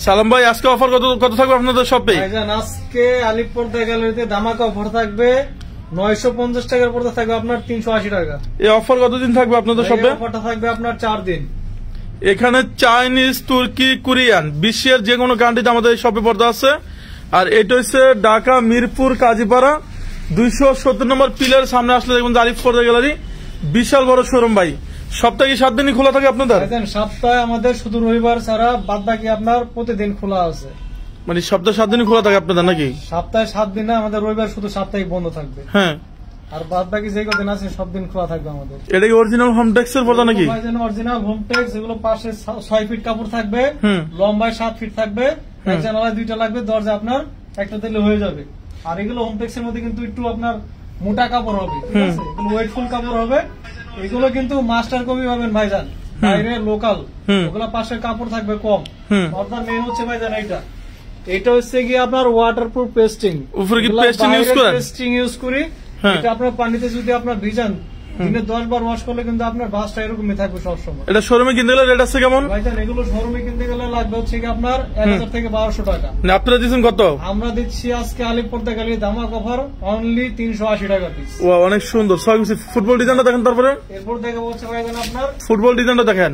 সালাম ভাই, আজকে অফার কত থাকবে আপনাদের শপে? আজকে আলিপুরদা গ্যালারিতে ধামাকা অফার থাকবে 950 টাকার পর্দা থাকবে আপনার 380 টাকা। এই অফার কতদিন থাকবে আপনাদের শপে? অফারটা থাকবে আপনার 4 দিন। এখানে চাইনিজ, তুর্কি, কোরিয়ান, বিশ্বের যে কোনো কান্ট্রিতে আমাদের শপে পর্দা আছে। আর এটা হচ্ছে ঢাকা মিরপুর কাজীপাড়া 270 নম্বর পিলার সামনে আসলে দেখবেন আলিফ পর্দা গ্যালারি, বিশাল বড় শোরুম ভাই। সপ্তাহে 7 দিনই খোলা থাকে আপনাদের? সপ্তাহে আমাদের শুধু রবিবার ছাড়া বাদ বাকি আপনার প্রতিদিন খোলা আছে। মানে সপ্তাহে 7 দিনই খোলা থাকে আপনাদের নাকি? সপ্তাহে 7 দিন না, আমাদের রবিবার শুধু সাপ্তাহিক বন্ধ থাকবে। হ্যাঁ, আর বাদ বাকি যে কদিন আছে সব দিন খোলা থাকবে আমাদের। এটা কি অরিজিনাল হোমটেক্স এর পর্দা নাকি? অরিজিনাল হোমটেক্স, এগুলো পাশে 6 ফিট কাপড় থাকবে, লম্বায় 7 ফিট থাকবে, এক জানালায় 2টা লাগবে, দরজা আপনার একটা দিলে হয়ে যাবে। আর এগুলো হোমটেক্স এর মধ্যে কিন্তু একটু আপনার মোটা কাপড় হবে, ঠিক আছে? এগুলো ওয়েটফুল কাপড় হবে। এগুলো কিন্তু মাস্টার কপি পাবেন ভাইজান, বাইরে লোকাল। ওগুলো পাশে কাপড় থাকবে কম। পর্দার মেইন হচ্ছে ভাইজান এটা হচ্ছে গিয়ে আপনার ওয়াটারপ্রুফ পেস্টিং। উপরে কি পেস্টিং ইউজ করেন? পেস্টিং ইউজ করি। এটা আপনার পানিতে যদি আপনার ভিজান, দিনে 10 বার ওয়াশ করলে কিন্তু আপনার বাসটা এরকমই থাকবে সবসময়। এটা শোরুমে কিনতে গেলে রেট আছে কেমন ভাইজান? এগুলো শোরুমে কিনতে গেলে লাগবে হচ্ছে কি আপনার 1000 থেকে 1200 টাকা। আপনারা দিচ্ছেন কত? আমরা দিচ্ছি আজকে আলিপুরদা গ্যালারি ধামাকা অফার অনলি 380 টাকা পিস। ওয়া, অনেক সুন্দর। ফুটবল ডিজাইনটা দেখেন, তারপরে এরপর দেখে বলছে ভাইজান আপনার ফুটবল ডিজাইনটা দেখেন।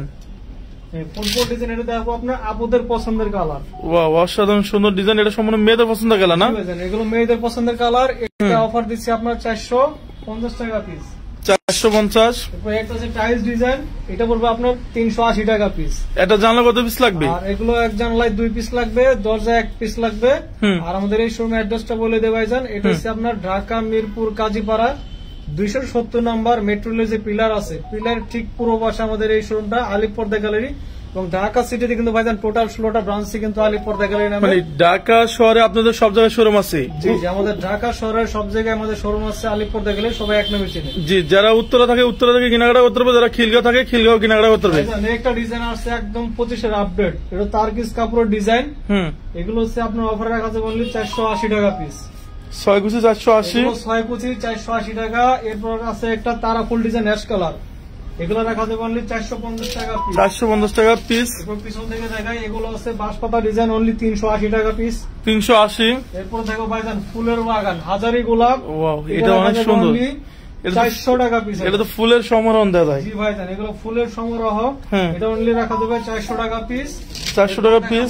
ফুটবল ডিজাইন এটা দেখো আপনার আপুদের পছন্দের কালার। ওয়া, অসাধারণ সুন্দর ডিজাইন। এটা সম্পূর্ণ মেয়েদের পছন্দের কালার না? এগুলো মেয়েদের পছন্দের কালার। এটা অফার দিচ্ছি আপনার 450 টাকা পিস। 450। একটা আছে টাইলস ডিজাইন, এটা পড়বে আপনার 380 টাকা পিস। এটা জানলা কত পিস লাগবে? আর এগুলো এক জানলায় 2 পিস লাগবে, দরজা 1 পিস লাগবে। আর আমাদের এই শোরুমের অ্যাড্রেসটা বলে দেব ভাইজান। এটা হচ্ছে আপনার ঢাকা মিরপুর কাজীপাড়া 270 নম্বর মেট্রো রেলের যে পিলার আছে, পিলার ঠিক পূর্ব পাশে আমাদের এই শোরুমটা আলিপুরদা গ্যালারি। এবং ঢাকা সিটিতে কিন্তু ভাইজান টোটাল 16টা ব্রাঞ্চে কিন্তু আলিপুরদা গ্যালারি নামে। মানে ঢাকা শহরে আপনাদের সব জায়গায় শোরুম আছে? জি, আমাদের ঢাকা শহরের সব জায়গায় আমাদের শোরুম আছে। আলিপুরদা গ্যালারি সবাই এক নামে চিনে। জি, যারা উত্তরা থাকে উত্তরা থেকে কেনাকাটা করতে পারবে, যারা খিলগাঁও থাকে খিলগাঁও কেনাকাটা করতে পারবে। একটা ডিজাইন আসছে একদম 25 এর আপডেট, এটা তারকিস কাপড়ের ডিজাইন। এগুলো হচ্ছে আপনার অফার রাখা আছে বললি 480 টাকা পিস। 6 কুচি 480, 6 কুচি 480 টাকা। এরপর আছে একটা তারা ফুল ডিজাইন অ্যাশ কালার, এগুলো রাখা আছে বললি 450 টাকা পিস। 450 টাকা পিস। এরপর পিছন থেকে দেখাই, এগুলো আছে বাঁশপাতা ডিজাইন অনলি 380 টাকা পিস। 380। এরপর দেখো ভাইজান ফুলের বাগান হাজারি গোলাপ। ওয়াও, এটা অনেক সুন্দর। 400 টাকা পিস। এটা তো ফুলের সমারোহ দেওয়া যায়। জি ভাইজান, এগুলো ফুলের সমারোহ। এটা অনলি রাখা যাবে 400 টাকা পিস। 400 টাকা পিস।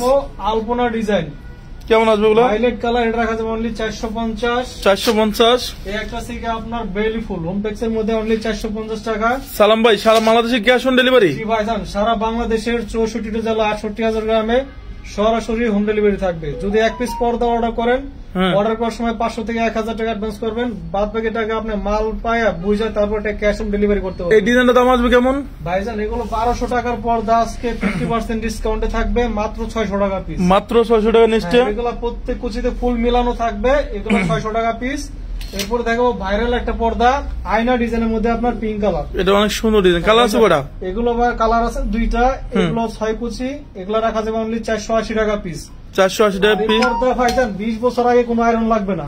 আলপনা ডিজাইন কেমন আসবে ওগুলো? ভায়োলেট কালার, এটা রাখা যাবে অনলি 450। 450। এই একটা থেকে আপনার বেলি ফুল হোমটেক্স এর মধ্যে অনলি 450 টাকা। সালাম ভাই, সারা বাংলাদেশে ক্যাশ অন ডেলিভারি? জি ভাইজান, সারা বাংলাদেশের 64টা জেলা 68,000 গ্রামে সরাসরি হোম ডেলিভারি থাকবে। যদি 1 পিস পর্দা অর্ডার করেন, অর্ডার করার সময় 500 থেকে 1000 টাকা অ্যাডভান্স করবেন, বাদ বাকি টাকা আপনি মাল পায়া বুঝা তারপর ক্যাশ অন ডেলিভারি করতে পারবেন। এই ডিজাইনটা দাম আসবে কেমন ভাইজান? এগুলো 1200 টাকার পর্দা আজকে 50% ডিসকাউন্টে থাকবে মাত্র 600 টাকা পিস। মাত্র 600 টাকা নিচে। এগুলো প্রত্যেক কুচিতে ফুল মিলানো থাকবে, এগুলো 600 টাকা পিস। এরপর দেখো ভাইরাল একটা পর্দা আয়না ডিজাইনের মধ্যে আপনার পিঙ্ক কালার, এটা অনেক সুন্দর ডিজাইন। কালার আছে কয়টা? এগুলো কালার আছে 2টা। এগুলো 6 কুচি, এগুলো রাখা যাবে অনলি 480 টাকা পিস। 480 টাকা পিস। ভাইজান 20 বছর আগে কোনো আয়রন লাগবে না,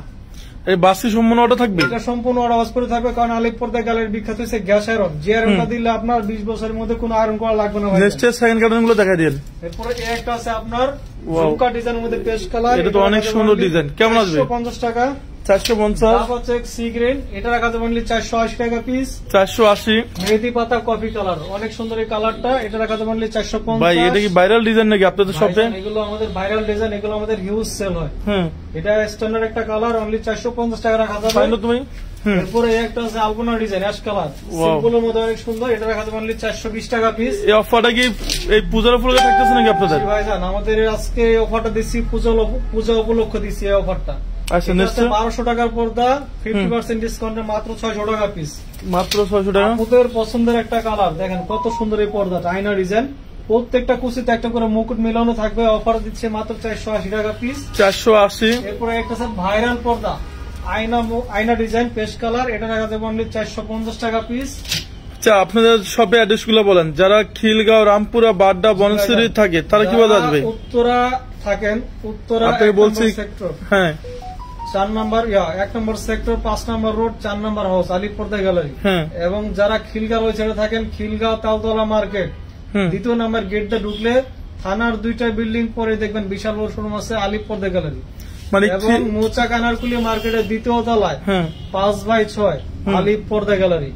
এই বাসি সম্পূর্ণ অর্ডার থাকবে। এটা সম্পূর্ণ অর্ডার করে থাকবে, কারণ আলিপুরদা গ্যালারির বিখ্যাত হচ্ছে গ্যাস আয়রন। যে আয়রনটা দিলে আপনার 20 বছরের মধ্যে কোনো আয়রন করা লাগবে না। নেক্সট সেকেন্ড কার্টন গুলো দেখাই দেন। এরপরে একটা আছে আপনার জুমকা ডিজাইনের মধ্যে পেস্ট কালার, এটা তো অনেক সুন্দর ডিজাইন। কেমন আসবে? 450 টাকা। 450। সি গ্রিন, এটা রাখা যাবে অনলি 480 টাকা পিস। 480। মেহেদি পাতা কফি কালার, অনেক সুন্দর এই কালারটা, এটা রাখা যাবে অনলি 450। ভাই এটা কি ভাইরাল ডিজাইন নাকি আপনাদের শপে? এগুলো আমাদের ভাইরাল ডিজাইন, এগুলো আমাদের হিউজ সেল হয়। এটা স্ট্যান্ডার্ড একটা কালার, অনলি 450 টাকা রাখা যাবে। তুমি এরপরে একটা আছে আলপনা ডিজাইন অ্যাশ কালার, সিম্পলের মধ্যে অনেক সুন্দর, এটা রাখা যাবে অনলি 420 টাকা পিস। এই অফারটা কি এই পূজার উপলক্ষে থাকতেছে নাকি আপনাদের? ভাইজান আমাদের আজকে অফারটা দিচ্ছি পূজা উপলক্ষে দিচ্ছি এই অফারটা। আচ্ছা, নেক্সট 1200 টাকার পর্দা 50% ডিসকাউন্টে মাত্র 600 টাকা পিস। মাত্র 600 টাকা। আপনাদের পছন্দের একটা কালার দেখেন, কত সুন্দর এই পর্দাটা, আয়না ডিজাইন, প্রত্যেকটা কুচিতে একটা করে মুকুট মিলানো থাকবে। অফার দিচ্ছে মাত্র 480 টাকা পিস। 480। এরপরে একটা স্যার ভাইরাল পর্দা আয়না ডিজাইন পেস্ট কালার, এটা রাখা যাবে অনলি 450 টাকা পিস। আচ্ছা, আপনাদের শপে অ্যাড্রেস গুলো বলেন। যারা খিলগাঁও, রামপুরা, বাড্ডা, বনশ্রী থাকে তারা কিভাবে আসবে? উত্তরা থাকেন, উত্তরা আপনাকে বলছি। হ্যাঁ, 4 নম্বর 1 নম্বর সেক্টর, 5 নম্বর রোড, 4 নম্বর হাউস, আলিপুরদা গ্যালারি। এবং যারা খিলগাঁও ওই সাইডে থাকেন, খিলগাঁও তালতলা মার্কেট 2য় নম্বর গেটটা ঢুকলে থানার 2টা বিল্ডিং পরে দেখবেন বিশাল বড় শোরুম আছে আলিফ পর্দা গ্যালারি, মানে এবং মৌচাক আনারকুলি মার্কেটের 2য় তলায় 5x6 আলিফ পর্দা গ্যালারি।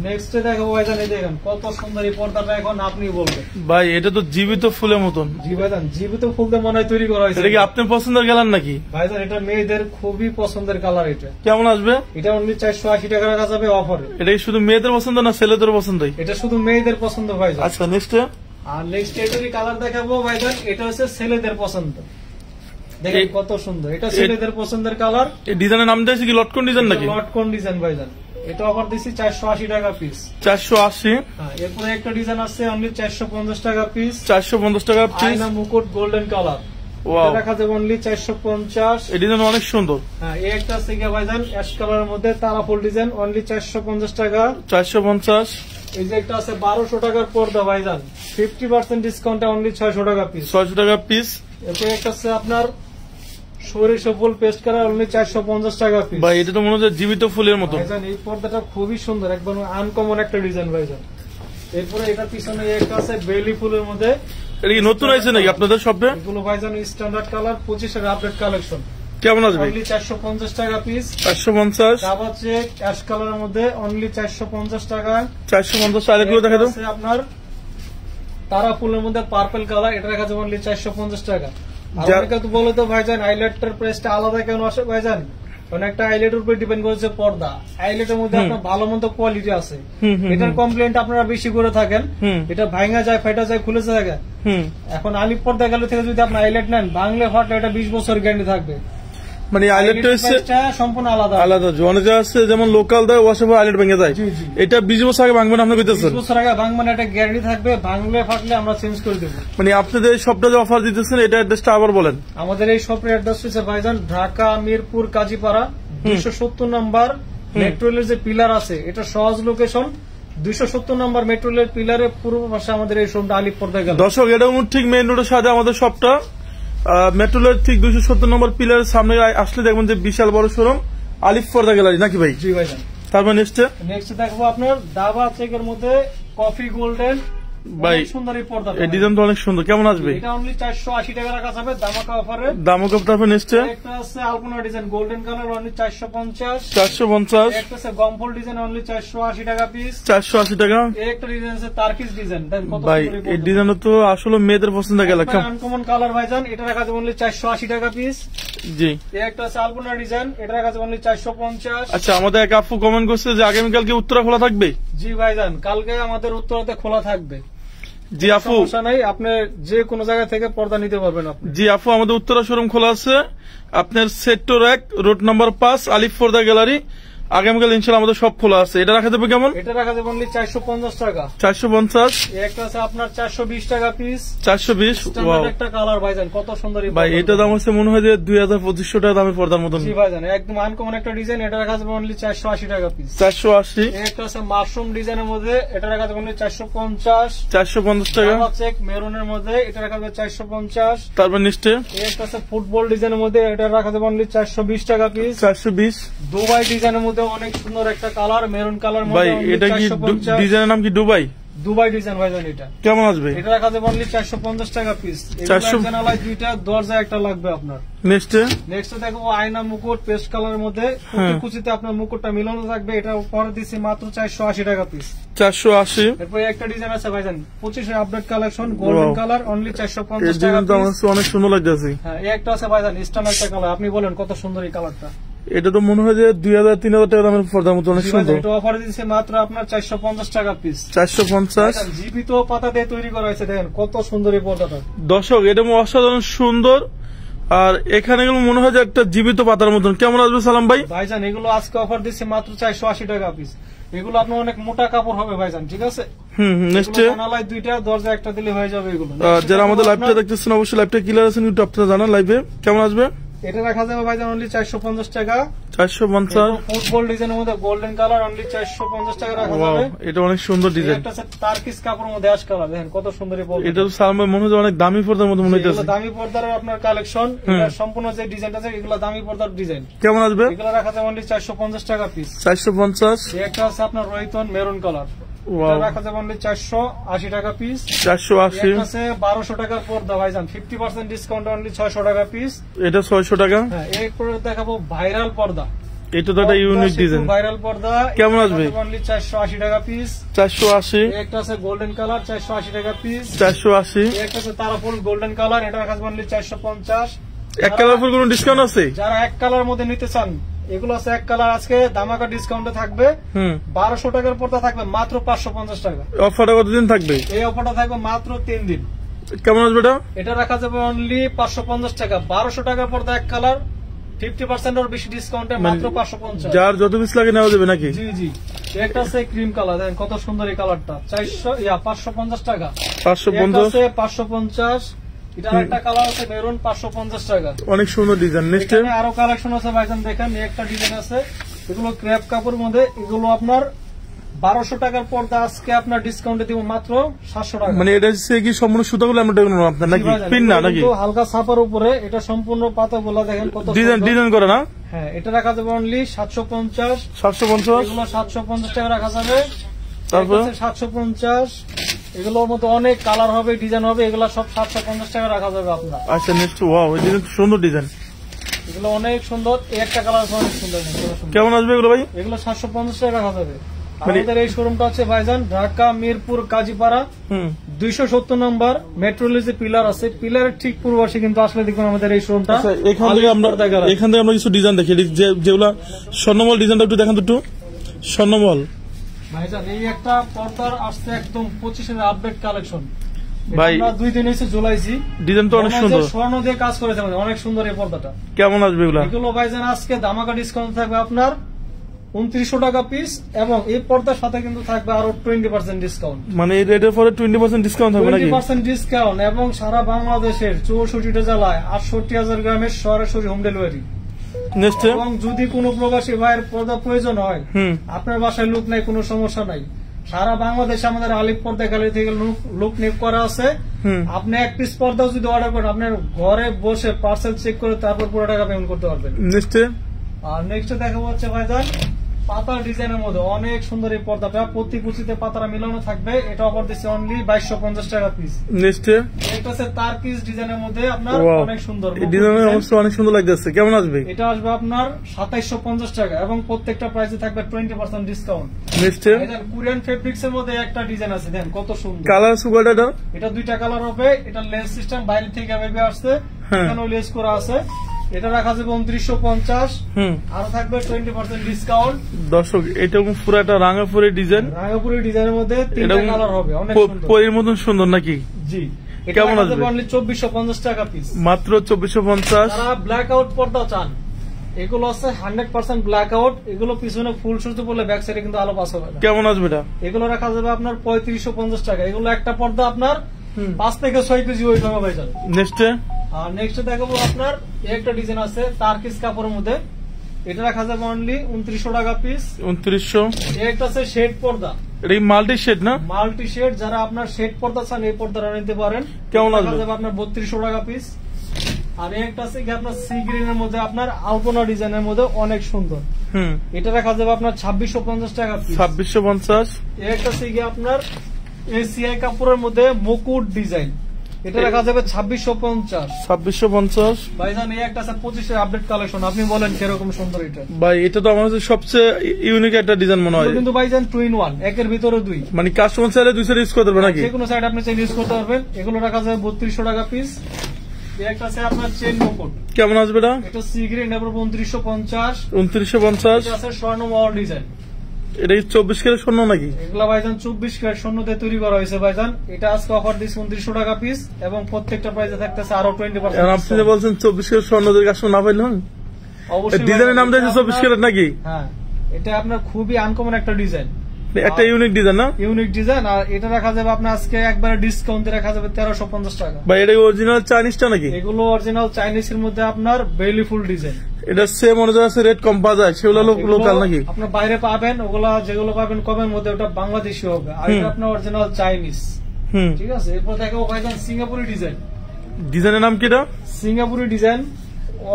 নেক্সট দেখাবো ভাইজান, এই দেখেন কত সুন্দর এই পর্দাটা, এখন আপনি বলবেন ভাই এটা তো জীবিত ফুলের মতন। জি ভাইজান, জীবিত ফুল দিয়ে মনে হয় তৈরি করা হয়েছে। এটা কি আপনার পছন্দের কালার নাকি? ভাইজান এটা মেয়েদের খুবই পছন্দের কালার। এটা কেমন আসবে? এটা অনলি 480 টাকা রাখা যাবে অফারে। এটা কি শুধু মেয়েদের পছন্দ না ছেলেদের পছন্দ? এটা শুধু মেয়েদের পছন্দ ভাইজান। আচ্ছা নেক্সট। আর নেক্সট এটারই কালার দেখাবো ভাইজান, এটা হচ্ছে ছেলেদের পছন্দ। দেখেন কত সুন্দর, এটা ছেলেদের পছন্দের কালার। এই ডিজাইনের নাম দিয়েছে কি লটকন ডিজাইন নাকি? লটকন ডিজাইন ভাইজান, এটা অফার দিছি 480 টাকা পিস। 480। হ্যাঁ, এরপরে একটা ডিজাইন আছে অনলি 450 টাকা পিস। 450 টাকা পিস। আয়না মুকুট গোল্ডেন কালার, ওয়াও, এটা রাখা যাবে অনলি 450। এই ডিজাইন অনেক সুন্দর। হ্যাঁ, এই একটা আছে কি ভাইজান অ্যাশ কালারের মধ্যে তারাফুল ডিজাইন, অনলি 450 টাকা। 450। এই যে একটা আছে 1200 টাকার পর্দা ভাইজান, 50% ডিসকাউন্টে অনলি 600 টাকা পিস। 600 টাকা পিস। এরপরে একটা আছে আপনার সরিষা ফুল পেস্ট করা, অনলি 450 টাকা পিস। ভাই এটা তো মনে হচ্ছে জীবিত ফুলের মতো। ভাইজান এই পর্দাটা খুবই সুন্দর, একদম আনকমন একটা ডিজাইন ভাইজান। এরপরে এটা পিছনে একটা আছে বেলি ফুলের মধ্যে। এটা কি নতুন আছে নাকি আপনাদের শপে? এগুলো ভাইজান স্ট্যান্ডার্ড কালার, 25 আপডেট কালেকশন। কেমন আসবে? অনলি 450 টাকা পিস। 450। ডাবা চেক অ্যাশ কালারের মধ্যে অনলি 450 টাকা। 450। আরেকগুলো দেখা দাও। আপনার তারা ফুলের মধ্যে পার্পল কালার, এটা রাখা যাবে অনলি 450 টাকা। আপনাকে তো বলো তো ভাইজান আইলাইটার প্রাইসটা আলাদা কেন আসে ভাইজান? কারণ একটা আইলাইটের উপর ডিপেন্ড করেছে পর্দা। আইলাইটের মধ্যে আপনার ভালো মন্দ কোয়ালিটি আছে, এটার কমপ্লেন্ট আপনারা বেশি করে থাকেন, এটা ভাঙা যায়, ফেটা যায়, খুলে যায়। এখন আলিফ পর্দা গেল থেকে যদি আপনি আইলাইট নেন, বাংলা ফাটলে এটা 20 বছর গ্যারান্টি থাকবে। মানে আইলেটটা হচ্ছে সম্পূর্ণ আলাদা আলাদা। অনেকে আছে যেমন লোকাল দেয় ওয়াশে আইলেট ভেঙে যায়, এটা 20 বছর আগে ভাঙবেন আপনি কইতেছেন? 20 বছর আগে ভাঙবেন, এটা গ্যারান্টি থাকবে, ভাঙলে ফাটলে আমরা চেঞ্জ করে দেবো। মানে আপনাদের এই সবটা যে অফার দিতেছেন এটা অ্যাড্রেসটা আবার বলেন। আমাদের এই শপের অ্যাড্রেস হচ্ছে ভাইজান ঢাকা মিরপুর কাজীপাড়া 270 নম্বর মেট্রো রেলের যে পিলার আছে, এটা সহজ লোকেশন। 270 নম্বর মেট্রো রেলের পিলারের পূর্ব পাশে আমাদের এই শপটা আলিফ পর্দা গেল। দর্শক এটা ঠিক মেইন রোডের সাথে আমাদের শপটা, মেট্রো রেলের ঠিক 270 নম্বর পিলারের সামনে আসলে দেখবেন যে বিশাল বড় শোরুম আলিফ পর্দা গ্যালারি নাকি ভাই? জি ভাইজান। তারপর নেক্সট দেখবো আপনার দাবা চেকের মধ্যে কফি গোল্ডেন ভাই, সুন্দর এই পর্দা, এই ডিজাইন তো অনেক সুন্দর। কেমন আসবে? এটা অনলি 480 টাকা রাখা যাবে দামাকা অফারে। দামও তারপর একটা আছে আলপনা ডিজাইন গোল্ডেন কালার, অনলি 450। 450। একটা আছে গম্পল ডিজাইন, অনলি 480 টাকা পিস। 480 টাকা। একটা ডিজাইন আছে তারকিস ডিজাইন, ভাই এই ডিজাইনটা তো আসলে মেয়েদের পছন্দের কালার। আনকমন কালার ভাইজান, এটা রাখা যাবে অনলি 480 টাকা পিস। জি। একটা আছে আলপনা ডিজাইন, এটা রাখা যাবে অনলি 450। আচ্ছা, আমাদের এক আপু কমেন্ট করছে যে আগামীকালকে উত্তরা খোলা থাকবে। জি ভাইজান, কালকে আমাদের উত্তরাতে খোলা থাকবে। জি আপু, সমস্যা নাই, আপনি যে কোনো জায়গা থেকে পর্দা নিতে পারবেন আপনি। জি আপু, আমাদের উত্তরা শোরুম খোলা আছে আপনার সেক্টর 1 রোড নাম্বার 5 আলিফ পর্দা গ্যালারি। আগামীকাল ইনশাআল্লাহ আমাদের সব খোলা আছে। এটা রাখা যাবে কেমন? এটা রাখা যাবে অনলি 450 টাকা। 450। একটা আছে আপনার 420 টাকা পিস। 420। ওয়াও, একটা কালার ভাইজান, কত সুন্দর ভাই। এটা দাম হচ্ছে মনে হয় যে 2500 টাকা দামের পর্দার মতন। জি ভাইজান, একদম আনকমন একটা ডিজাইন, এটা রাখা যাবে অনলি 480 টাকা পিস। 480। একটা আছে মাশরুম ডিজাইনের মধ্যে, এটা রাখা যাবে অনলি 450। 450 টাকা। চেক মেরুনের মধ্যে, এটা রাখা যাবে 450। তারপর নিচে একটা আছে ফুটবল ডিজাইনের মধ্যে, এটা রাখা যাবে অনলি 420 টাকা পিস। 420। দুবাই ডিজাইনের মধ্যে অনেক সুন্দর একটা কালার, মেরুন কালার মধ্যে। ভাই এটা কি ডিজাইনের নাম কি? দুবাই দুবাই ডিজাইন ভাইজান। এটা কেমন আসবে? এটা রাখা যাবে অনলি 450 টাকা পিস। 400 জানালায় দুইটা, দরজা একটা লাগবে আপনার। নেক্সট দেখো আয়না মুকুট পেস্ট কালারের মধ্যে, কুচিতে আপনার মুকুটটা মিলানো থাকবে, এটা পরে দিচ্ছি মাত্র 480 টাকা পিস। 480। এরপর একটা ডিজাইন আছে ভাইজান 25 update collection golden colour, only 450 টাকা পিস। অনেক সুন্দর লাগতেছে। হ্যাঁ, এই একটা আছে ভাইজান স্ট্যান্ডার্ড একটা কালার, আপনি বলেন কত সুন্দর এই কালারটা। এটা তো মনে হয় যে 2000-3000 টাকা দামের পর্দার মতো অনেক সুন্দর। এটা অফার দিচ্ছে মাত্র আপনার 450 টাকা পিস। 450। জীবিত পাতা দিয়ে তৈরি করা হয়েছে, দেখেন কত সুন্দর এই পর্দাটা। দর্শক এটা অসাধারণ সুন্দর, আর এখানে মনে হয় যে একটা জীবিত পাতার মতন। কেমন আসবে সালাম ভাই? ভাইজান এগুলো আজকে অফার দিচ্ছে মাত্র 480 টাকা পিস। এগুলো আপনার অনেক মোটা কাপড় হবে ভাইজান, ঠিক আছে? নেক্সট জানালায় দুইটা, দরজা একটা দিলে হয়ে যাবে এগুলো। যারা আমাদের লাইভটা দেখতেছেন অবশ্যই লাইভটা ক্লিয়ার আছেন একটু আপনারা জানান লাইভে কেমন আসবে। এটা রাখা যাবে ভাইজান অনলি 450 টাকা। 450। ফুটবল ডিজাইনের মধ্যে গোল্ডেন কালার, অনলি 450 টাকা রাখা যাবে। এটা অনেক সুন্দর ডিজাইন। একটা তারকিস কাপড়ের মধ্যে অ্যাশ কালার, দেখেন কত সুন্দর এই পর্দা। এটা তো সালাম ভাই মনে হয় অনেক দামি পর্দার মতো মনে হইতেছে। দামি পর্দার আপনার কালেকশন, এটা সম্পূর্ণ যে ডিজাইনটা আছে এগুলো দামি পর্দার ডিজাইন। কেমন আসবে? এগুলো রাখা যাবে অনলি 450 টাকা পিস। 450। একটা আছে আপনার রোহিতন মেরুন কালার, এটা রাখা যাবে অনলি 480 টাকা পিস। 480 আছে 1200 টাকার পর্দা ভাইজান, 50% ডিসকাউন্ট অনলি 600 টাকা পিস। এটা 600 টাকা। হ্যাঁ, এরপরে দেখাবো ভাইরাল পর্দা। এটা তো একটা ইউনিক ডিজাইন। ভাইরাল পর্দা কেমন আসবে? অনলি 480 টাকা পিস। 480। একটা আছে গোল্ডেন কালার, 480 টাকা পিস। 480। একটা আছে তারাফুল গোল্ডেন কালার, এটা রাখা যাবে অনলি 450। এক কালার ফুল কোনো ডিসকাউন্ট আছে? যারা এক কালার মধ্যে নিতে চান, এগুলো আছে এক কালার, আজকে ধামাকা ডিসকাউন্টে থাকবে। 1200 টাকার পর্দা থাকবে মাত্র 550 টাকা। অফারটা কতদিন থাকবে? এই অফারটা থাকবে মাত্র 3 দিন। কেমন আসবে এটা? এটা রাখা যাবে অনলি 550 টাকা। 1200 টাকার পর্দা এক কালার, 50% ওর বেশি ডিসকাউন্টে মাত্র 550। যার যত পিস লাগে নেওয়া যাবে নাকি? জি জি। একটা আছে ক্রিম কালার, দেখেন কত সুন্দর এই কালারটা, 550 টাকা। 550। 550। এটা একটা কালার আছে মেরুন, 550 টাকা। অনেক সুন্দর ডিজাইন। নেক্সট আরো কালেকশন আছে ভাইজান, দেখেন একটা ডিজাইন আছে, এগুলো ক্রেপ কাপড়ের মধ্যে, এগুলো আপনার 1200 টাকার পর্দা আজকে আপনার ডিসকাউন্টে দিব মাত্র 700 টাকা। মানে এটা হচ্ছে কি সম্পূর্ণ সুতাগুলো আমরা দেখুন আপনার নাকি পিন না নাকি? হালকা ছাপার উপরে, এটা সম্পূর্ণ পাতাগুলো দেখেন কত ডিজাইন করে না? হ্যাঁ, এটা রাখা যাবে অনলি 750। 750। এগুলো 750 টাকা রাখা যাবে। তারপর 750, এগুলোর মধ্যে অনেক কালার হবে, ডিজাইন হবে, এগুলো সব 750 টাকা রাখা যাবে আপনার। আচ্ছা নেক্সট, ওয়াও এই ডিজাইন সুন্দর ডিজাইন, এগুলো অনেক সুন্দর, একটা কালার অনেক সুন্দর। কেমন আসবে এগুলো ভাই? এগুলো 750 টাকা রাখা যাবে। আমাদের এই শোরুমটা হচ্ছে ভাইজান ঢাকা মিরপুর কাজীপাড়া 270 নম্বর মেট্রো রেলের যে পিলার আছে, পিলারের ঠিক পূর্বপাশে কিন্তু আসলে দেখুন আমাদের এই শোরুমটা। এখান থেকে আমরা কিছু ডিজাইন দেখি, যেগুলা স্বর্ণমল ডিজাইনটা একটু দেখান তো একটু। স্বর্ণমল ভাইজান এই একটা পর্দার আসছে একদম 25 এর আপডেট কালেকশন ভাই, 2 দিন হয়েছে জ্বলাইছি। ডিজাইন তো অনেক সুন্দর, স্বর্ণ দিয়ে কাজ করেছে, অনেক সুন্দর এই পর্দাটা। কেমন আসবে এগুলো? এগুলো ভাইজান আজকে ধামাকা ডিসকাউন্ট থাকবে আপনার 2900 টাকা পিস, এবং এই পর্দার সাথে কিন্তু থাকবে আরো 20% ডিসকাউন্ট। মানে এই রেটের পরে 20% ডিসকাউন্ট থাকবে নাকি? 20% ডিসকাউন্ট, এবং সারা বাংলাদেশের 64টা জেলায় 68,000 গ্রামের সরাসরি হোম ডেলিভারি। এবং যদি কোনো প্রবাসী ভাইয়ের পর্দা প্রয়োজন হয়, আপনার বাসায় লোক নাই, কোনো সমস্যা নাই, সারা বাংলাদেশে আমাদের আলিফ পর্দা গ্যালারি থেকে লোক নিয়োগ করা আছে। আপনি এক পিস পর্দা যদি অর্ডার করেন, আপনার ঘরে বসে পার্সেল চেক করে তারপর পুরো টাকা পেমেন্ট করতে পারবেন। আর নেক্সট দেখাবো হচ্ছে ভাইজান পাতার ডিজাইনের মধ্যে অনেক সুন্দর এই পর্দাটা, প্রতি কুচিতে পাতারা মিলানো থাকবে। এটা অফার দিচ্ছে অনলি 2250 টাকা পিস। এটা হচ্ছে তারকিস ডিজাইনের মধ্যে আপনার অনেক সুন্দর, এই ডিজাইনের অবশ্য অনেক সুন্দর লাগতেছে। কেমন আসবে? এটা আসবে আপনার 2750 টাকা, এবং প্রত্যেকটা প্রাইসে থাকবে 20% ডিসকাউন্ট। কোরিয়ান ফেব্রিক্স এর মধ্যে একটা ডিজাইন আছে, দেখেন কত সুন্দর কালার। সুগারটা এটা 2টা কালার হবে। এটা লেস সিস্টেম, বাইরে থেকে বেবি আসছে, এখানেও লেস করা আছে। এটা রাখা যাবে 2950, আর থাকবে 20% ডিসকাউন্ট। দর্শক এটা পুরো একটা রাঙাপুরের ডিজাইন, রাঙাপুরের ডিজাইনের মধ্যে 3টা কালার হবে, অনেক সুন্দর, পরীর মতন সুন্দর নাকি? জি। কেমন আসবে? অনলি 2450 টাকা পিস, মাত্র 2450। যারা ব্ল্যাক আউট পর্দা চান, এগুলো আছে 100% ব্ল্যাক আউট। এগুলো পিছনে ফুল সূর্য পড়লে ব্যাক সাইডে কিন্তু আলো পাস হবে না। কেমন আসবে এটা? এগুলো রাখা যাবে আপনার 3550 টাকা। এগুলো একটা পর্দা আপনার 5 থেকে 6 কেজি ওয়েট হবে ভাইজান। আর নেক্সট দেখাবো আপনার একটা ডিজাইন আছে তারকিস কাপড়ের মধ্যে, এটা রাখা যাবে অনলি 2900 টাকা পিস। 2900। একটা আছে শেড পর্দা, এটা মাল্টি শেড না? মাল্টি শেড, যারা আপনার শেড পর্দা চান এই পর্দাটা নিতে পারেন। কেমন আসবে? রাখা যাবে আপনার 3200 টাকা পিস। আর একটা আছে কি আপনার সি গ্রিনের মধ্যে আপনার আলপনা ডিজাইনের মধ্যে অনেক সুন্দর, এটা রাখা যাবে আপনার 2650 টাকা পিস। 2650। একটা আছে কি আপনার এসিআই কাপড়ের মধ্যে মুকুট ডিজাইন, এটা রাখা যাবে 2650। 2650 ভাইজান। এই একটা আছে 25 এর আপডেট কালেকশন, আপনি বলেন কিরকম সুন্দর এটা ভাই? এটা তো আমার সবচেয়ে ইউনিক একটা ডিজাইন মনে হয়, কিন্তু ভাইজান 2 in 1, একের ভিতরে 2, মানে কাস্টমার চাইলে 2 সাইড ইউজ করতে পারবে নাকি? যে কোনো সাইড আপনি চাইলে ইউজ করতে পারবেন। এগুলো রাখা যাবে 3200 টাকা পিস। এই একটা আছে আপনার চেন মুকুট, কেমন আসবে এটা? এটা সি গ্রিন, এর 2950। 2950। এটা আছে স্বর্ণ মহল ডিজাইন, এটা 24 ক্যারেট স্বর্ণ নাকি? এগুলা ভাইজান 24 ক্যারেট স্বর্ণ দিয়ে তৈরি করা হয়েছে ভাইজান। এটা আজকে অফার দিচ্ছে 2900 টাকা পিস, এবং প্রত্যেকটা প্রাইসে থাকতেছে আরো 20%। আপনি যে বলছেন 24 ক্যারেট স্বর্ণ দিয়ে কাস্টমার না পাইলে হয়? অবশ্যই ডিজাইনের নাম দিয়েছে 24 ক্যারেট নাকি? হ্যাঁ, এটা আপনার খুবই আনকমন একটা ডিজাইন, একটা ইউনিক ডিজাইন না? Unique design. আর এটা রাখা যাবে আপনার আজকে একবারে ডিসকাউন্টে রাখা যাবে 1350 টাকা। ভাই এটা অরিজিনাল চাইনিজটা নাকি? এগুলো অরিজিনাল চাইনিজ এর মধ্যে আপনার বেলিফুল ডিজাইন। এটা সেম অনুযায়ী আছে, রেট কম পাওয়া যায়, সেগুলো লোকাল নাকি? আপনার বাইরে পাবেন, ওগুলা যেগুলো পাবেন কমের মধ্যে ওটা বাংলাদেশি হবে, আর এটা আপনার অরিজিনাল চাইনিজ। ঠিক আছে। এরপর দেখো ভাইজান সিঙ্গাপুরি ডিজাইন, ডিজাইনের নাম কি? এটা সিঙ্গাপুরি ডিজাইন,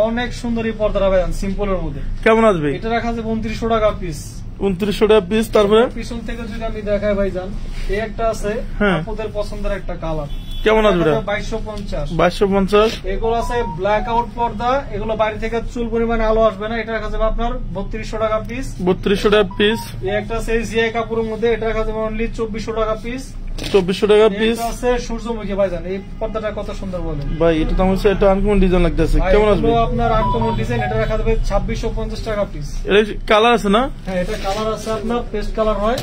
অনেক সুন্দর এই পর্দাটা ভাইজান, সিম্পলের মধ্যে। কেমন আসবে? এটা রাখা যাবে 2900 টাকা পিস। 2900 টাকা পিস। তারপরে পিছন থেকে যদি আমি দেখাই ভাইজান, এই একটা আছে আপনাদের পছন্দের একটা কালার, কেমন আসবে? 2250। 2250। এগুলো আছে ব্ল্যাক আউট পর্দা, এগুলো বাড়ি থেকে চুল পরিমাণে আলো আসবে না, এটা রাখা যাবে আপনার 3200 টাকা পিস। 3200 টাকা পিস। এই একটা আছে জিআই কাপড়ের মধ্যে, এটা রাখা যাবে অনলি 2400 টাকা পিস। 2400 টাকা পিস। এটা আছে সূর্যমুখী ভাইজান, এই পর্দাটা কত সুন্দর বলেন ভাই, এটা তো আমার এটা আনকমন ডিজাইন লাগতেছে, কেমন আসবে? আপনার আনকমন ডিজাইন, এটা রাখা যাবে 2650 টাকা পিস। এটা কালার আছে না? হ্যাঁ, এটা কালার আছে আপনার পেস্ট কালার হয়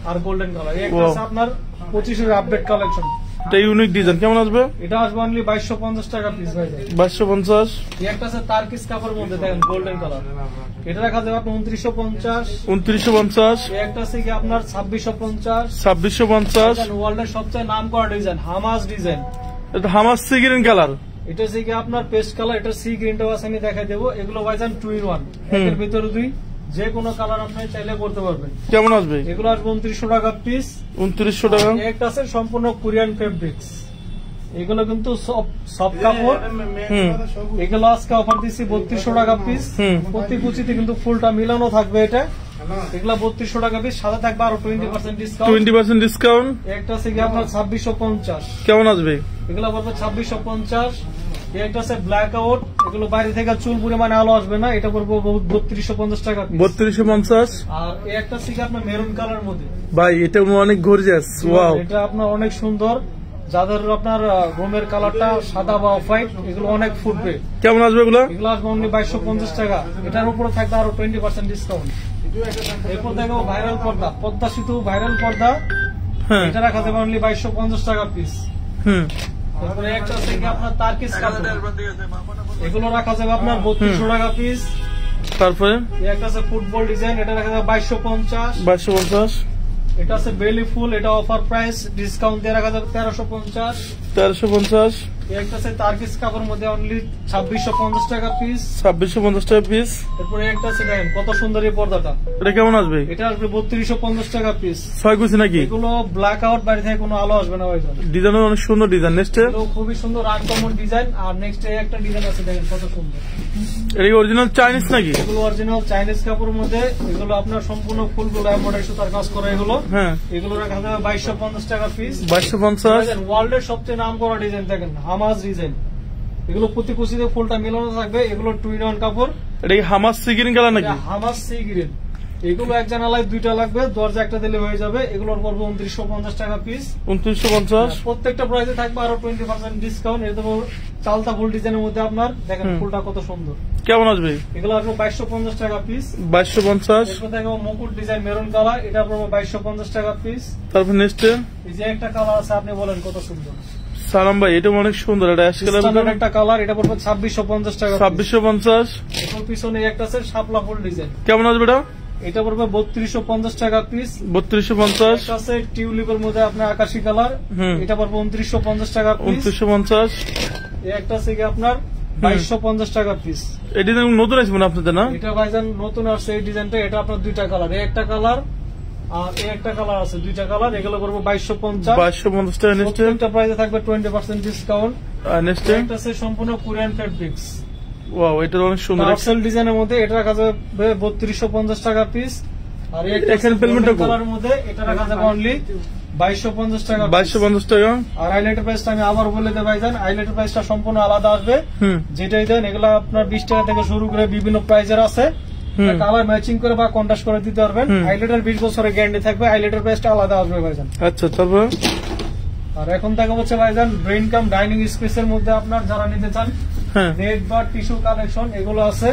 আর গোল্ডেন কালার। এই একটা আছে আপনার 25 এর আপডেট কালেকশন, এটা ইউনিক ডিজাইন, কেমন আসবে? এটা আসবে অনলি 2250 টাকা পিস ভাই। 2250। এই একটা আছে তারকিস কাপড়ের মধ্যে দেখেন গোল্ডেন কালার, এটা রাখা যাবে আপনার 2950। 2950। এই একটা আছে কি আপনার 2650। 2650। ওয়ার্ল্ডের সবচেয়ে নাম করা ডিজাইন হামাস ডিজাইন, এটা হামাস সি গ্রিন কালার। এটা হচ্ছে কি আপনার পেস্ট কালার, এটা সি গ্রিনটাও আছে, আমি দেখাই দেবো। এগুলো ভাইজান 2 in 1, এর ভিতরে 2, যে কোনো কালার আপনি চাইলে করতে পারবেন। কেমন আসবে? এগুলো আসবে 2900 টাকা পিস। 2900 টাকা। একটা আছে সম্পূর্ণ কোরিয়ান ফেব্রিক্স, এগুলো কিন্তু সব কাপড়। এগুলো আজকে অফার দিচ্ছি 3200 টাকা পিস। প্রতি কুচিতে কিন্তু ফুলটা মিলানো থাকবে এটা। এগুলা 3200 টাকা পিস, সাথে থাকবে আরো 20% ডিসকাউন্ট। 20% ডিসকাউন্ট। একটা আছে কি আপনার 2650। কেমন আসবে? এগুলা পড়বে 2650। একটা আছে ব্ল্যাক আউট, এগুলো বাইরে থেকে চুল পরিমাণে আলো আসবে না, এটা পড়বে 3250 টাকা পিস। 3250। আর একটা আছে কি আপনার মেরুন কালার মধ্যে, ভাই এটা অনেক গর্জিয়াস, ওয়াও, এটা আপনার অনেক সুন্দর। যাদের আপনার রুমের কালারটা সাদা বা অফ হোয়াইট, এগুলো অনেক ফুটবে। কেমন আসবে এগুলো? এগুলো আসবে অনলি 2250 টাকা। এটার উপরে থাকবে আরো 20% ডিসকাউন্ট। এরপর দেখো ভাইরাল পর্দা, পদ্মা সেতু ভাইরাল পর্দা, এটা রাখা যাবে অনলি 2250 টাকা পিস। তারপরে একটা আছে কি আপনার তারকিস কাপড়, এগুলো রাখা যাবে আপনার 3200 টাকা পিস। তারপরে একটা আছে ফুটবল ডিজাইন, এটা রাখা যাবে 2250। 2250। এটা আছে বেলি ফুল, এটা অফার প্রাইস, ডিসকাউন্ট দিয়ে রাখা যাবে 1350। 1350। একটা আছে তারকিস কাপড়ের মধ্যে অনলি 2650 টাকা পিস। 2650 টাকা পিস। এরপরে একটা আছে দেখেন কত সুন্দর এই পর্দাটা, এটা কেমন আসবে? এটা আসবে 3250 টাকা পিস। 6 কুচি নাকি? এগুলো ব্ল্যাক আউট, বাইরে থেকে কোনো আলো আসবে না ভাইজান। ডিজাইন অনেক সুন্দর ডিজাইন। নেক্সট খুবই সুন্দর আনকমন ডিজাইন। আর নেক্সট একটা ডিজাইন আছে দেখেন কত সুন্দর, এটা কি অরিজিনাল চাইনিজ নাকি? এগুলো অরিজিনাল চাইনিজ কাপড়ের মধ্যে, এগুলো আপনার সম্পূর্ণ ফুলগুলো এমব্রয়ডারি সুতার কাজ করা। এগুলো এগুলো রাখা যাবে 2250 টাকা পিস। 2250। ওয়ার্ল্ডের সবচেয়ে নাম করা ডিজাইন দেখেন হামাস ডিজাইন, এগুলো প্রতি কুচিতে ফুলটা মিলানো থাকবে। এগুলো 2 in 1 কাপড়। এটা কি হামাস সি গ্রিন কালার নাকি? হামাস সি গ্রিন, এগুলো এক জানালায় 2টা লাগবে, দরজা একটা দিলে হয়ে যাবে। এগুলোর পড়বে 2950 টাকা পিস। 2950। প্রত্যেকটা প্রাইসে থাকবে আরো 20% ডিসকাউন্ট। এর তো চালতা ফুল ডিজাইনের মধ্যে আপনার দেখেন ফুলটা কত সুন্দর, কেমন আসবে? এগুলো আসবে 2250 টাকা পিস। 2250। এরপর দেখো মুকুট ডিজাইন মেরুন কালার, এটা পড়বে 2250 টাকা পিস। তারপর নেক্সট এই যে একটা কালার আছে, আপনি বলেন কত সুন্দর। সালাম ভাই, এটা অনেক সুন্দর, এটা অ্যাশ কালার একটা কালার, এটা পড়বে 2650 টাকা। 2650। এরপর পিছনে একটা আছে শাপলা ফুল ডিজাইন, কেমন আসবে এটা? এটা পড়বে 3250 টাকা পিস। 3250। একটা আছে টিউলিপের মধ্যে আপনার আকাশি কালার, এটা পড়বে 2950 টাকা পিস। 2950। একটা আছে কি আপনার 2250 টাকা পিস। এই ডিজাইন নতুন আছে মানে আপনাদের না? এটা ভাইজান নতুন আসছে এই ডিজাইনটা। এটা আপনার 2টা কালার, এই একটা কালার আর এই একটা কালার আছে, 2টা কালার। এগুলো করবো 2250। 2250 টাকা। নেক্সট প্রত্যেকটা প্রাইসে থাকবে 20% ডিসকাউন্ট। নেক্সট একটা আছে সম্পূর্ণ কোরিয়ান ফেব্রিক্স, ওয়াও, এটা অনেক সুন্দর টার্সেল ডিজাইনের মধ্যে, এটা রাখা যাবে 3250 টাকা পিস। আর এখানে পেমেন্টটা কালারের মধ্যে এটা রাখা যাবে অনলি 2250 টাকা। 2250 টাকা। আর হাইলাইটার প্রাইসটা আমি আবার বলে দেব ভাইজান, হাইলাইটার প্রাইসটা সম্পূর্ণ আলাদা আসবে। যেটাই দেন এগুলো আপনার 20 টাকা থেকে শুরু করে বিভিন্ন প্রাইজের আছে, কালার ম্যাচিং করে বা কন্ট্রাস্ট করে দিতে পারবেন। হাইলাইটার 20 বছরের গ্যারান্টি থাকবে, হাইলাইটার প্রাইসটা আলাদা আসবে ভাইজান। আচ্ছা, তারপর আর এখন দেখা হচ্ছে ভাইজান ব্রেইন কাম ডাইনিং স্পেসের মধ্যে আপনার যারা নিতে চান নেট বা টিস্যু কালেকশন, এগুলো আছে।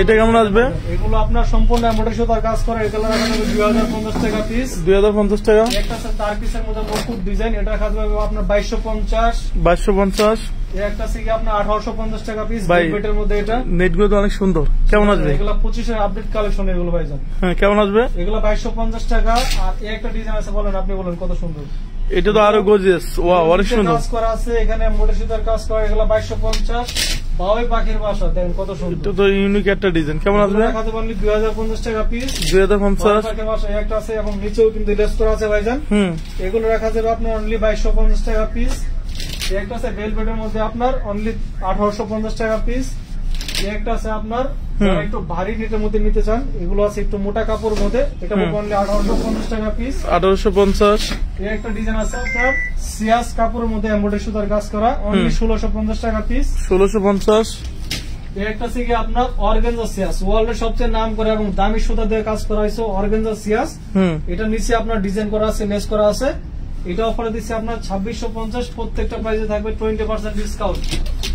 এটা কেমন আসবে? এগুলো আপনার সম্পূর্ণ এমব্রয়ডারি সুতার কাজ করে, এগুলো রাখা যাবে 2050 টাকা পিস। 2050 টাকা। একটা আছে তারকিসের মধ্যে মুকুট ডিজাইন, এটা রাখা যাবে আপনার 2250। 2250। একটা আছে কি আপনার 1850 টাকা পিস। বেটের মধ্যে এটা নেটগুলো তো অনেক সুন্দর, কেমন আসবে? এগুলো 25 এর আপডেট কালেকশন এগুলো ভাইজান। কেমন আসবে? এগুলো 2250 টাকা। আর এই একটা ডিজাইন আছে, বলেন আপনি বলেন কত সুন্দর, এটা তো আরো গর্জিয়াস, ওয়াও, অনেক সুন্দর কাজ করা আছে। এখানে এমব্রয়ডারি সুতার কাজ করা, এগুলো 2250। বাউই পাখির বাসা দেখেন কত সুন্দর, এটা তো ইউনিক একটা ডিজাইন। কেমন আসবে? রাখা যাবে অনলি 2050 টাকা পিস। 2050। পাখির বাসা একটা আছে এবং নিচেও কিন্তু লেস করা আছে ভাইজান। এগুলো রাখা যাবে আপনার অনলি 2250 টাকা পিস। একটা আছে ভেলভেটের মধ্যে আপনার অনলি 1850 টাকা পিস। একটা আছে আপনার যারা একটু ভারী নেটের মধ্যে নিতে চান, এগুলো আছে একটু মোটা কাপড়ের মধ্যে, এটা অনলি 1850 টাকা পিস। 1850। একটা ডিজাইন আছে আপনার সিয়াস কাপড়ের মধ্যে এমব্রয়ডারি সুতার কাজ করা, অনলি 1650 টাকা পিস। 1650। একটা আছে কি আপনার অর্গানজা সিয়াস, ওয়ার্ল্ডের সবচেয়ে নাম করা এবং দামি সুতা দিয়ে কাজ করা হয়েছে অর্গানজা সিয়াস। এটা নিচে আপনার ডিজাইন করা আছে, লেস করা আছে। এটা অফারে দিচ্ছে আপনার 2650, প্রত্যেকটা প্রাইসে থাকবে 20% ডিসকাউন্ট।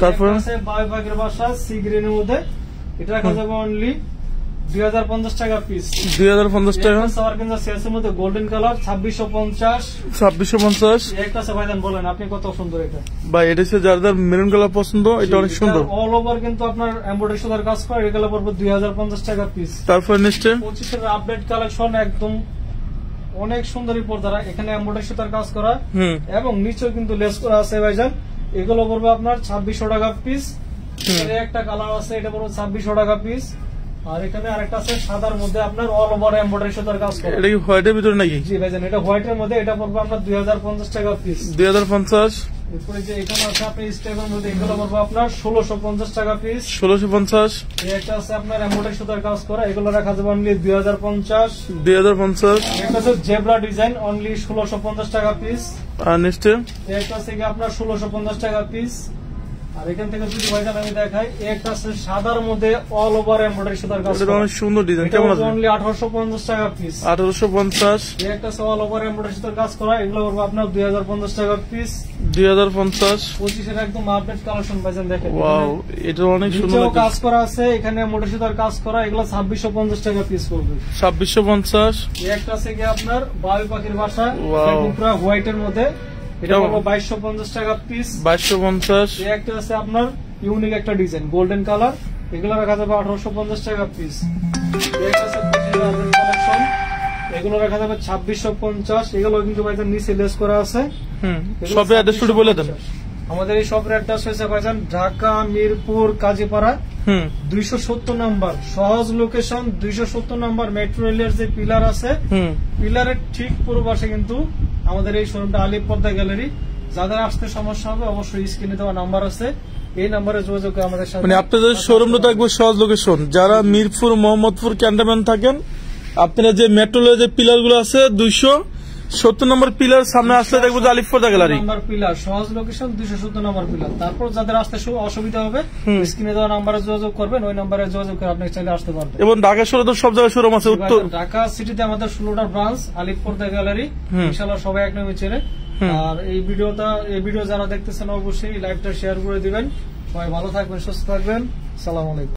তারপর আছে বাই ভাগের বাসা সি গ্রিনের মধ্যে, এটা রাখা যাবে অনলি 2050 টাকা পিস। 2050 টাকা। অর্গানজা সিয়াসের মধ্যে গোল্ডেন কালার 2650। 2650। একটা আছে ভাইজান, বলেন আপনি কত সুন্দর এটা ভাই, এটা হচ্ছে যার মেরুন কালার পছন্দ, এটা অনেক সুন্দর। অল ওভার কিন্তু আপনার এমব্রয়ডারি সুতার কাজ করা, এগুলো পড়বে 2050 টাকা পিস। তারপর নেক্সট 25 এর আপডেট কালেকশন, একদম অনেক সুন্দরী পর্দারা, এখানে এমব্রয়ডারি সুতার কাজ করা এবং নিচেও কিন্তু লেস করা আছে ভাইজান। এগুলো পড়বে আপনার 2600 টাকা পিস। এর একটা কালার আছে, এটা পড়বে 2600 টাকা পিস। আর এখানে আরেকটা আছে সাদার মধ্যে আপনার অল ওভার এমব্রয়ডারি সুতার কাজ করা। এটা কি হোয়াইটের ভিতরে নাকি? জি ভাইজান, এটা হোয়াইটের মধ্যে, এটা পড়বে আপনার 2050 টাকা পিস। 2050। এরপরে যে এখানে আছে আপনি স্টেপের মধ্যে, এগুলো পড়বে আপনার 1650 টাকা পিস। 1650। একটা আছে আপনার এমব্রয়ডারি সুতার কাজ করা, এগুলো রাখা যাবে অনলি 2050। 2050। একটা আছে জেব্রা ডিজাইন, অনলি 1650 টাকা পিস। আর নেক্সট একটা আছে কি আপনার 1650 টাকা পিস। আর এখান থেকে যদি ভাইজান আমি দেখাই, একটা আছে সাদার মধ্যে অল ওভার এমব্রয়ডারি সুতার কাজ এটা করা, অনেক সুন্দর ডিজাইন, কেমন আছে? অনলি 1850 টাকা পিস। 1850। একটা আছে অল ওভার এমব্রয়ডারি সুতার কাজ করা, এগুলো পড়বে আপনার 2050 টাকা পিস। 2050। 25 এর একদম আপডেট কালেকশন ভাইজান দেখেন। ওয়াও, এটা অনেক সুন্দর নিচেও কাজ করা আছে, এখানে এমব্রয়ডারি সুতার কাজ করা, এগুলো 2650 টাকা পিস পড়বে। 2650। একটা আছে কি আপনার বাবু পাখির বাসা, Wow. পুরো হোয়াইটের মধ্যে, এটা পড়বে 2250 টাকা পিস। 2250। একটা আছে আপনার ইউনিক একটা ডিজাইন গোল্ডেন কালার, এগুলো রাখা যাবে 1850 টাকা পিস। একটা আছে কালেকশন, এগুলো রাখা যাবে 2650। এগুলো কিন্তু ভাইজান নিচে লেস করা আছে। সবে অ্যাড্রেস শুরু বলে দেন। আমাদের এই শপের অ্যাড্রেস হয়েছে ভাইজান ঢাকা মিরপুর কাজীপাড়া 270 নাম্বার, সহজ লোকেশন। 270 নাম্বার মেট্রো রেলের যে পিলার আছে, পিলারের ঠিক পূর্ব পাশে কিন্তু আমাদের এই শোরুমটা, আলিফ পর্দা গ্যালারি। যাদের আসতে সমস্যা হবে অবশ্যই স্ক্রিনে দেওয়া নাম্বার আছে, এই নাম্বারে যোগাযোগ করে আমাদের সাথে। মানে আপনাদের শোরুমটা থাকবে সহজ লোকেশন। যারা মিরপুর মোহাম্মদপুর ক্যান্টনমেন্ট থাকেন, আপনারা যে মেট্রো রেলের যে পিলার গুলো আছে 270 নম্বর পিলার সামনে আসলে দেখবো যে আলিফ পর্দা গ্যালারি নাম্বার পিলার, সহজ লোকেশন 270 নম্বর পিলার। তারপর যাদের আসতে অসুবিধা হবে স্ক্রিনে দেওয়া নাম্বারে যোগাযোগ করবেন, ওই নাম্বারে যোগাযোগ করে আপনি চাইলে আসতে পারবেন। এবং ঢাকা শহরে তো সব জায়গায় শোরুম আছে। উত্তর ঢাকা সিটিতে আমাদের 16টা ব্রাঞ্চ, আলিফ পর্দা গ্যালারি, ইনশাআল্লাহ সবাই এক নামে চেনে। আর এই ভিডিও যারা দেখতেছেন অবশ্যই লাইভটা শেয়ার করে দিবেন। সবাই ভালো থাকবেন, সুস্থ থাকবেন। সালাম আলাইকুম।